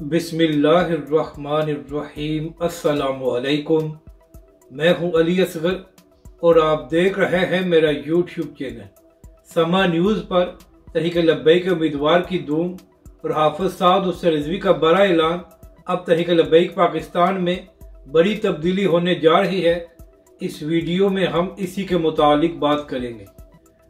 बिस्मिल्लाहिर्रहमानिर्रहीम। अस्सलामुअलैकुम। मैं हूं अली असगर और आप देख रहे हैं मेरा यूट्यूब चैनल समा न्यूज़ पर। तहरीक लब्बैक के उम्मीदवार की धूम और हाफिज साद हुसैन रिजवी का बड़ा ऐलान। अब तहरीक लब्बैक पाकिस्तान में बड़ी तब्दीली होने जा रही है। इस वीडियो में हम इसी के मुतालिक बात करेंगे।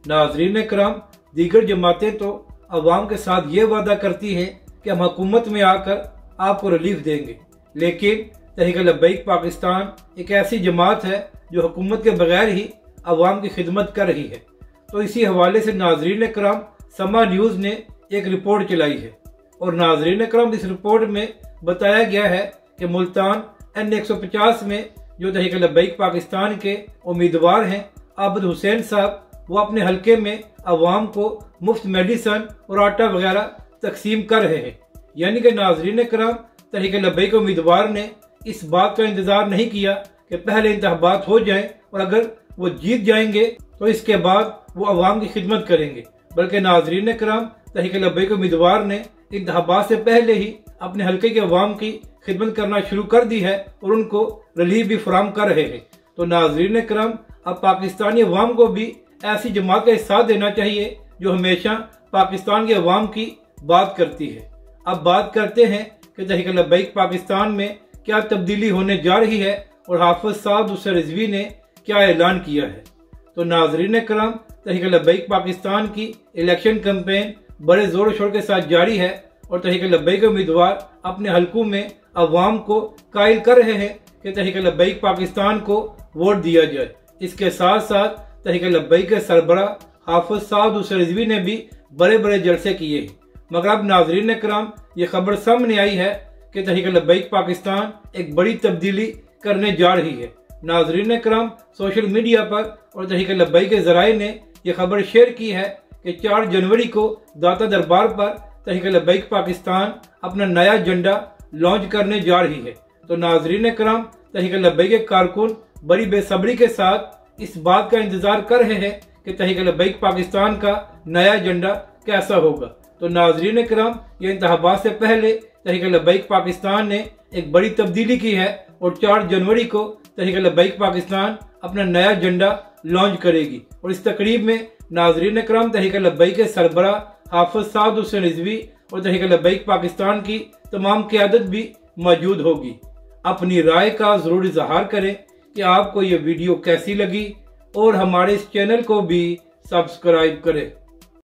नाज़रीन कराम, दीगर जमातें तो अवाम के साथ ये वादा करती हैं कि हम हुकूमत में आकर आपको रिलीफ देंगे, लेकिन तहरीक लब्बैक पाकिस्तान एक ऐसी जमात है जो हुकूमत के बगैर ही अवाम की खिदमत कर रही है। तो इसी हवाले से नाज़रीन कराम, समा न्यूज़ ने एक रिपोर्ट चलाई है और नाज़रीन कराम, इस रिपोर्ट में बताया गया है कि मुल्तान N150 में जो तहरीक लब्बैक पाकिस्तान के उम्मीदवार हैं आबिद हुसैन साहब, वो अपने हल्के में अवाम को मुफ्त मेडिसन और आटा वगैरह तकसीम कर रहे हैं। यानी कि नाज़रीन कराम, तहरीक लब्बैक के उम्मीदवार ने इस बात का इंतजार नहीं किया कि पहले इंतखाबात हो जाएं और अगर वो जीत जाएंगे तो इसके बाद वो अवाम की खिदमत करेंगे, बल्कि नाज़रीन कराम, तहरीक लब्बैक के उम्मीदवार ने इंतखाबात से पहले ही अपने हल्के के अवाम की खिदमत करना शुरू कर दी है और उनको रिलीफ भी फराहम कर रहे हैं। तो नाज़रीन कराम, अब पाकिस्तानी अवाम को भी ऐसी जमात का साथ देना चाहिए जो हमेशा पाकिस्तान के अवाम की बात करती है। अब बात करते हैं कि तहरीक लब्बैक पाकिस्तान में क्या तब्दीली होने जा रही है और हाफिज साद हुसैन रिजवी ने क्या ऐलान किया है। तो नाज़रीन कराम, तहरीक लब्बैक पाकिस्तान की इलेक्शन कैंपेन बड़े जोर शोर के साथ जारी है और तहरीक लब्बैक के उम्मीदवार अपने हलकों में अवाम को कायल कर रहे हैं कि तहरीक लब्बैक पाकिस्तान को वोट दिया जाए। इसके साथ साथ तहरीक लब्बैक के सरबराह हाफिज साद हुसैन रिजवी ने भी बड़े बड़े जलसे किए हैं। मगर अब नाज़रीन कराम, ये खबर सामने आई है कि तहरीक लब्बैक पाकिस्तान एक बड़ी तब्दीली करने जा रही है। नाज़रीन कराम, सोशल मीडिया पर और तहरीक लब्बैक के ज़राए ने यह खबर शेयर की है कि 4 जनवरी को दाता दरबार पर तहरीक लब्बैक पाकिस्तान अपना नया झंडा लॉन्च करने जा रही है। तो नाज़रीन कराम, तहरीक लब्बैक के कारकुन बड़ी बेसब्री के साथ इस बात का इंतजार कर रहे हैं कि तहरीक लब्बैक पाकिस्तान का नया झंडा कैसा होगा। तो नाज़रीन कराम, ये इंतखाबात से पहले तहरीक लब्बैक पाकिस्तान ने एक बड़ी तब्दीली की है और 4 जनवरी को तहरीक लब्बैक पाकिस्तान अपना नया झंडा लॉन्च करेगी और इस तकरीब में नाज़रीन कराम, तहरीक लब्बैक के सरबराह हाफिज साद हुसैन रिजवी और तहरीक लब्बैक पाकिस्तान की तमाम क़यादत भी मौजूद होगी। अपनी राय का ज़रूर इज़हार करें कि आपको ये वीडियो कैसी लगी और हमारे इस चैनल को भी सब्सक्राइब करें।